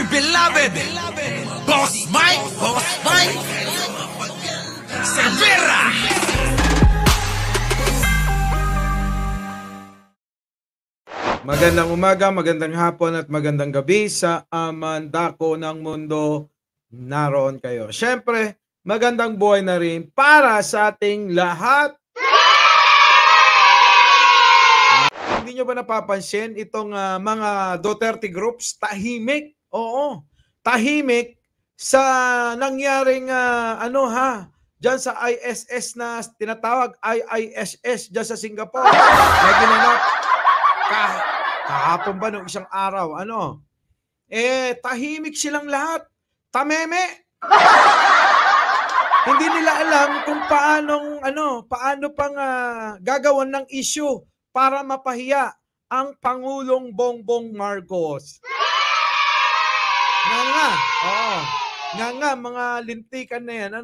our beloved Boss Mike Cervera. Magandang umaga, magandang hapon at magandang gabi sa amandako ng mundo. Naroon kayo. Siyempre, magandang buhay na rin para sa ating lahat. Hindi nyo ba napapansin itong mga Duterte groups tahimik? Oo, tahimik sa nangyaring diyan sa ISS na tinatawag IISS diyan sa Singapore. Na ginanap kahapon ba nung isang araw, tahimik silang lahat. Tameme. Hindi nila alam kung paano pang gagawan ng issue para mapahiya ang Pangulong Bongbong Marcos. Nga mga lintikan na yan,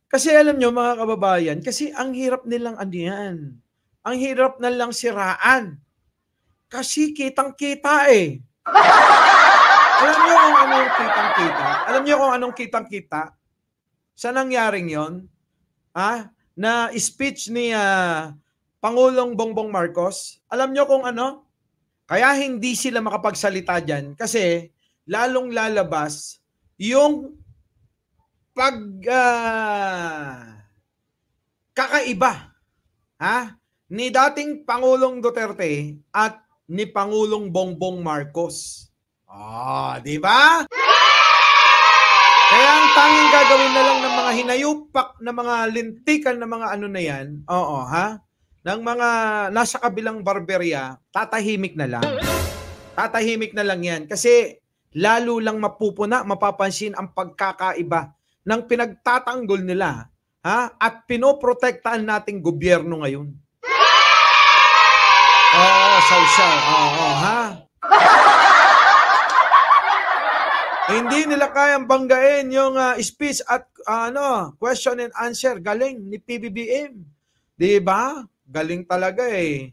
Kasi alam nyo mga kababayan, kasi ang hirap nilang Ang hirap na lang siraan. Kasi kitang-kita eh. Alam niyo kung ano yung kitang-kita? Alam niyo kung anong kitang-kita? Sa nangyaring yon? Na speech ni Pangulong Bongbong Marcos? Alam niyo kung ano? Kaya hindi sila makapagsalita dyan kasi lalong lalabas yung kakaiba ni dating Pangulong Duterte at ni Pangulong Bongbong Marcos. Di ba? Kaya ang tanging gagawin na lang ng mga hinayupak na mga lintikan na mga na yan, ng mga nasa kabilang barberya, tatahimik na lang. Tatahimik na lang yan. Kasi lalo lang mapapansin ang pagkakaiba ng pinagtatanggol nila at pinoprotektahan nating gobyerno ngayon. Hindi nila kayang banggain yung speech at question and answer. Galing ni PBBM. Di ba? Galing talaga eh.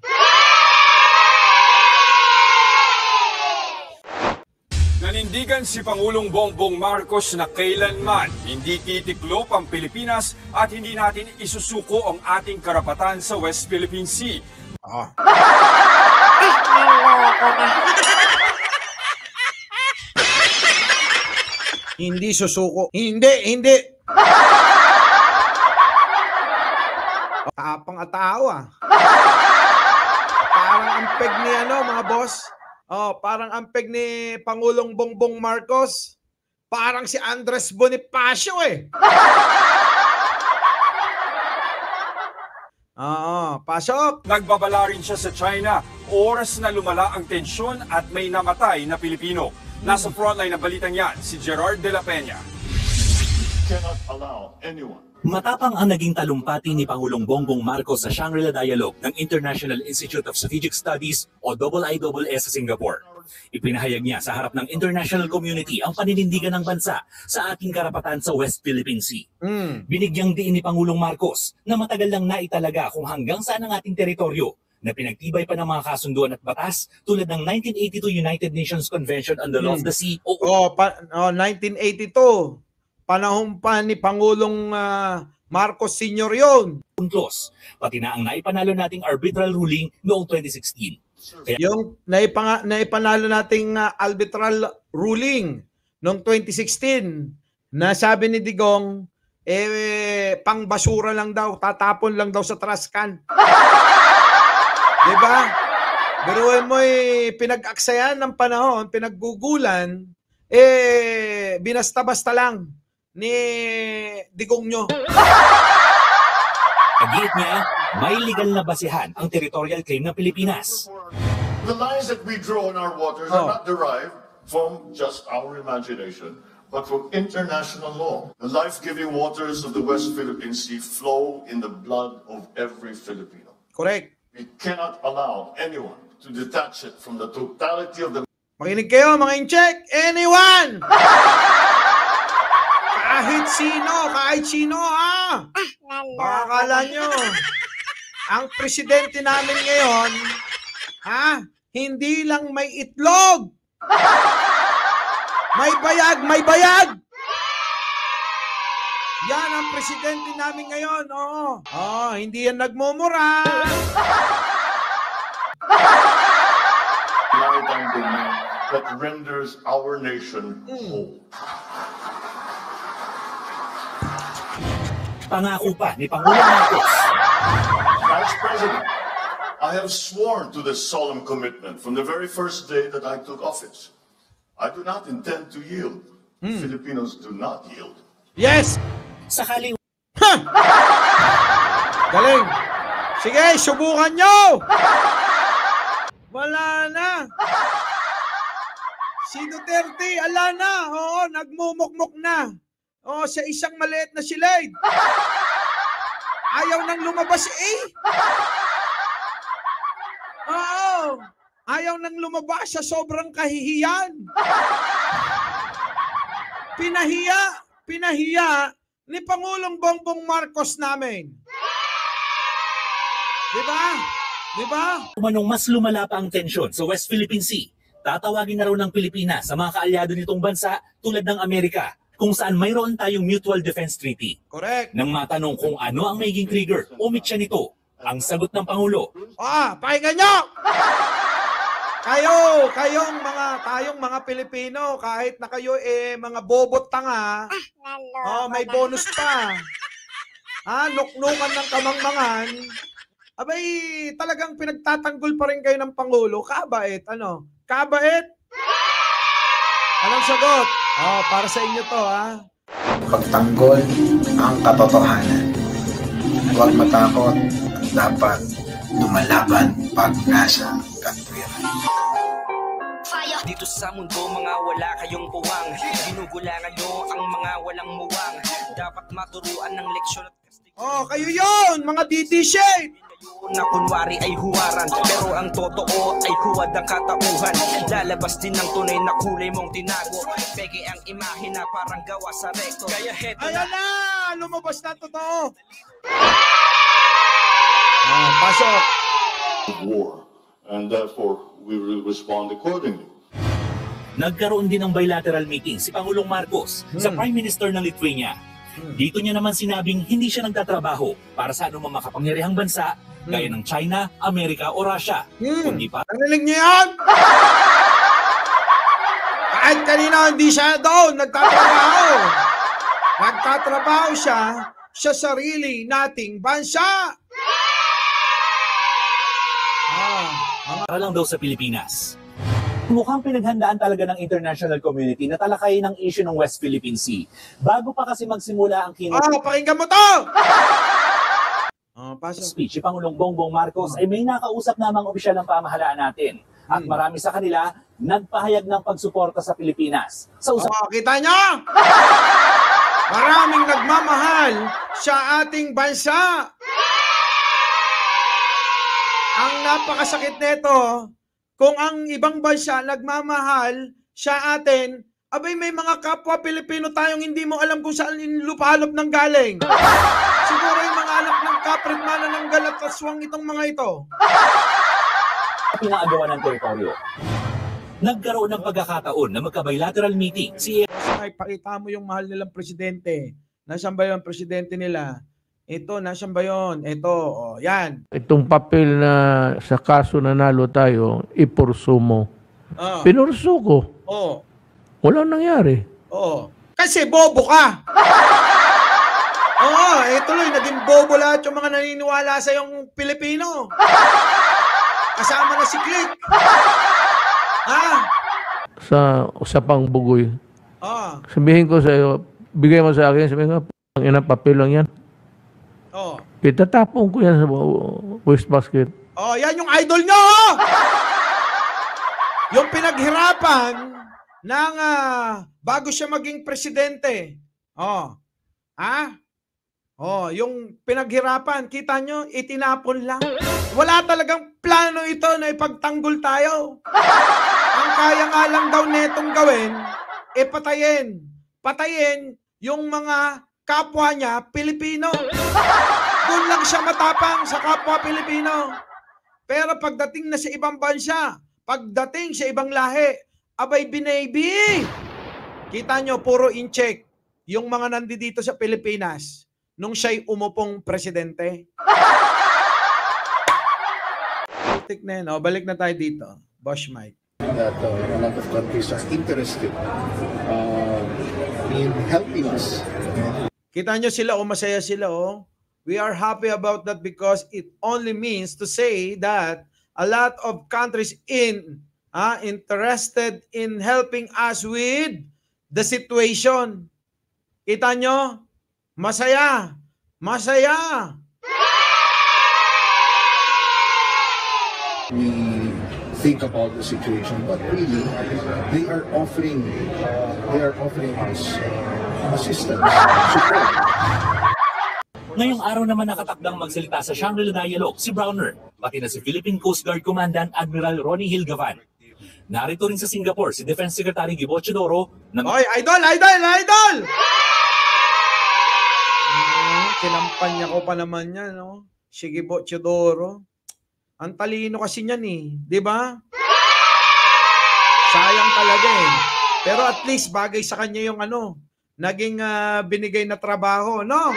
Nanindigan si Pangulong Bongbong Marcos na kailanman hindi titiklop ang Pilipinas at hindi natin isusuko ang ating karapatan sa West Philippine Sea. Hindi susuko. Hindi. Tapang at tao Parang ampeg ni mga boss. Parang ampeg ni Pangulong Bongbong Marcos. Parang si Andres Bonifacio eh. Pasok. Nagbabala rin siya sa China. Oras na lumala ang tensyon at may namatay na Pilipino. Nasa frontline ng balitang yan, si Gerard de la Peña. Cannot allow anyone. Matapang ang naging talumpati ni Pangulong Bongbong Marcos sa Shangri-La Dialogue ng International Institute of Strategic Studies o IISS sa Singapore. Ipinahayag niya sa harap ng international community ang paninindigan ng bansa sa ating karapatan sa West Philippine Sea. Binigyang diin ni Pangulong Marcos na matagal lang naitalaga kung hanggang saan ang ating teritoryo na pinagtibay pa ng mga kasunduan at batas tulad ng 1982 United Nations Convention on the Law of the Sea o 1982. Panahon pa ni Pangulong Marcos Sr. yun. Pati na ang naipanalo nating arbitral ruling noong 2016. Kaya, yung naipanalo nating arbitral ruling noong 2016 na sabi ni Digong, pang basura lang daw, tatapon lang daw sa trash can. Diba? Biruin mo pinag-aksayan ng panahon, pinaggugulan, binasta-basta lang ni Digong nyo. Agit niya, may legal na basihan ang territorial claim ng Pilipinas. The lines that we draw on our waters are not derived from just our imagination, but from international law. The life-giving waters of the West Philippine Sea flow in the blood of every Filipino. Correct. We cannot allow anyone to detach it from the totality of the... Makinig kayo mga incheck, anyone! Kahit sino Baka akala nyo, ang presidente namin ngayon, hindi lang may itlog. May bayag, may bayag! Yan ang presidente namin ngayon, oo. Oh, hindi yan nagmumura. Maritime domain that renders our nation whole. Pangako pa ni Pangulong Marcos. As President, I have sworn to this solemn commitment from the very first day that I took office. I do not intend to yield. Filipinos do not yield. Yes! Sakali Galing! Sige, subukan nyo! Wala na! Si Duterte, ala na! Oo, nagmumukmuk na! Oo, sa isang maliit na silid! Ayaw nang lumabas Oo! Ayaw nang lumabas sa sobrang kahihiyan! Pinahiya ni Pangulong Bongbong Marcos namin. Diba? Manong mas lumala pa ang tensyon sa West Philippine Sea, tatawagin na raw ng Pilipinas sa mga kaalyado nitong bansa tulad ng Amerika, kung saan mayroon tayong Mutual Defense Treaty. Correct. Nang matanong kung ano ang magiging trigger o mitya nito, ang sagot ng Pangulo, Pakinggan nyo! Tayong mga Pilipino, kahit na kayo mga bobot tanga, may bonus pa. Nuknukan ng kamangmangan, abay, talagang pinagtatanggol pa rin kayo ng Pangulo. Kabait, ano? Kabait? Anong sagot? Para sa inyo to, Pagtanggol ang katotohanan. Huwag matakot, dapat lumalaban pag nasa katwiran. Dito sa mundo mga wala kayong puwang, ginugulangan nyo ang mga walang muwang. Dapat maturuan ng leksyon at kayo yon, mga DD-shape! na kunwari ay huwaran, pero ang totoo ay huwad ang katauhan. Lalabas din ng tunay na kulay mong tinago, peke ang imahe na parang gawa sa rekto. Kaya heto Ayan na! Lumabas na totoo! Pasok! War, and therefore we will respond accordingly. nagkaroon din ng bilateral meeting si Pangulong Marcos sa Prime Minister ng Lithuania. Dito niya naman sinabing hindi siya nagtatrabaho para sa anumang makapangyarihang bansa gaya ng China, Amerika o Russia. Kundi para Narinig niyo yan? Kahit kanina hindi siya doon, nagtatrabaho. Nagtatrabaho siya sa sarili nating bansa. para lang daw sa Pilipinas. Mukhang pinaghandaan talaga ng international community na talakayin ang issue ng West Philippine Sea. Bago pa kasi magsimula ang keynote Pakinggan mo to! Pasok. speech, si Pangulong Bongbong Marcos ay may nakausap namang opisyal ng pamahalaan natin. At marami sa kanila nagpahayag ng pagsuporta sa Pilipinas. Sa Kita niyo? Maraming nagmamahal sa ating bansa. Ang napakasakit nito, kung ang ibang bansa nagmamahal sa atin, abay may mga kapwa Pilipino tayong hindi mo alam kung saan inilupalop ng galing. Siguro yung mga anak ng kapitmana ng galat at swang itong mga ito. pinangagawa ng teritoryo. Nagkaroon ng pagkakataon na magka-bilateral meeting si Ay, pakita mo yung mahal nilang presidente. Nasaan ba yung presidente nila? Ito, nasaan ba yun? Ito, yan. Itong papel na sa kaso nanalo tayo, ipurso mo. Pinurso ko. Walang nangyari. Kasi bobo ka. Tuloy, naging bobo lahat yung mga naniniwala sa yung Pilipino. Kasama na si Click. Sa usapang bugoy. Sabihin ko sa iyo, bigay mo sa akin, sabihin ko, ang ina papel lang yan. Itatapon ko yan sa wastebasket. Yan yung idol nyo! Yung pinaghirapan ng bago siya maging presidente. Yung pinaghirapan, kita nyo, itinapon lang. Wala talagang plano ito na ipagtanggol tayo. Ang kaya nga lang daw netong gawin, patayin. Patayin yung mga kapwa niya, Pilipino. Doon lang siya matapang sa kapwa Pilipino. Pero pagdating na sa ibang bansa, pagdating sa ibang lahi, abay binaybi. Kita nyo, puro in-check yung mga nandito sa Pilipinas nung siya'y umupong presidente. Politik na yun. O, balik na tayo dito. Boss Mike. That a lot of countries are interested in helping us. Kita nyo sila, masaya sila, We are happy about that because it only means to say that a lot of countries interested in helping us with the situation. Kita nyo? Masaya. Masaya. We think about the situation, but really, they are offering us assistance, support. Ngayong araw naman nakatakdang magsalita sa Shangri-La Dialogue si Browner, pati na si Philippine Coast Guard Commandant Admiral Ronnie Hilgavan. Narito rin sa Singapore si Defense Secretary Gibo Chodoro na... Oy, idol! Kinampanya ko pa naman yan, Si Gibo Chodoro. Ang talino kasi niyan di ba? Sayang talaga Pero at least bagay sa kanya yung naging binigay na trabaho, no?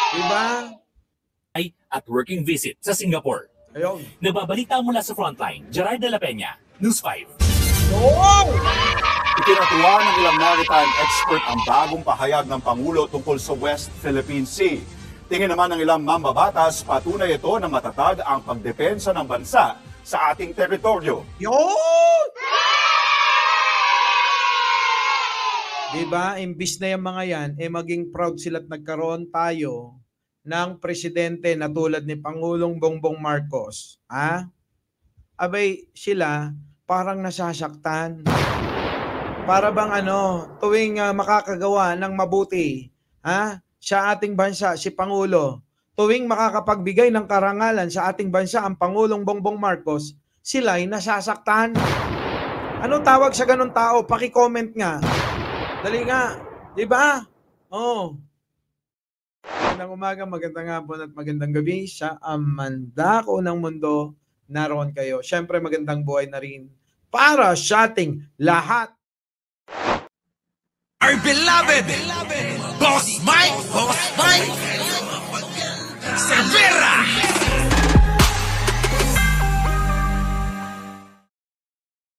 Diba? Ay at working visit sa Singapore. Ayun. Nababalita mula sa frontline, Gerard de la Peña, News 5. Itinatuwa ng ilang maritime expert ang bagong pahayag ng Pangulo tungkol sa West Philippine Sea. Tingin naman ng ilang mambabatas, patunay ito na matatag ang pagdepensa ng bansa sa ating teritoryo. Yun! Diba, imbis na yung mga yan, maging proud sila at nagkaroon tayo ng presidente na tulad ni Pangulong Bongbong Marcos. Abay, sila parang nasasaktan. Para bang tuwing makakagawa ng mabuti, sa ating bansa, si Pangulo, tuwing makakapagbigay ng karangalan sa ating bansa, ang Pangulong Bongbong Marcos, sila'y nasasaktan. Anong tawag sa ganun tao? Paki-comment nga. Dali nga, di ba? Magandang umaga, magandang hapon at magandang gabi sa Amandako ng Mundo. Naroon kayo. Siyempre, magandang buhay na rin para sa ating lahat. Our beloved Boss Mike Severa.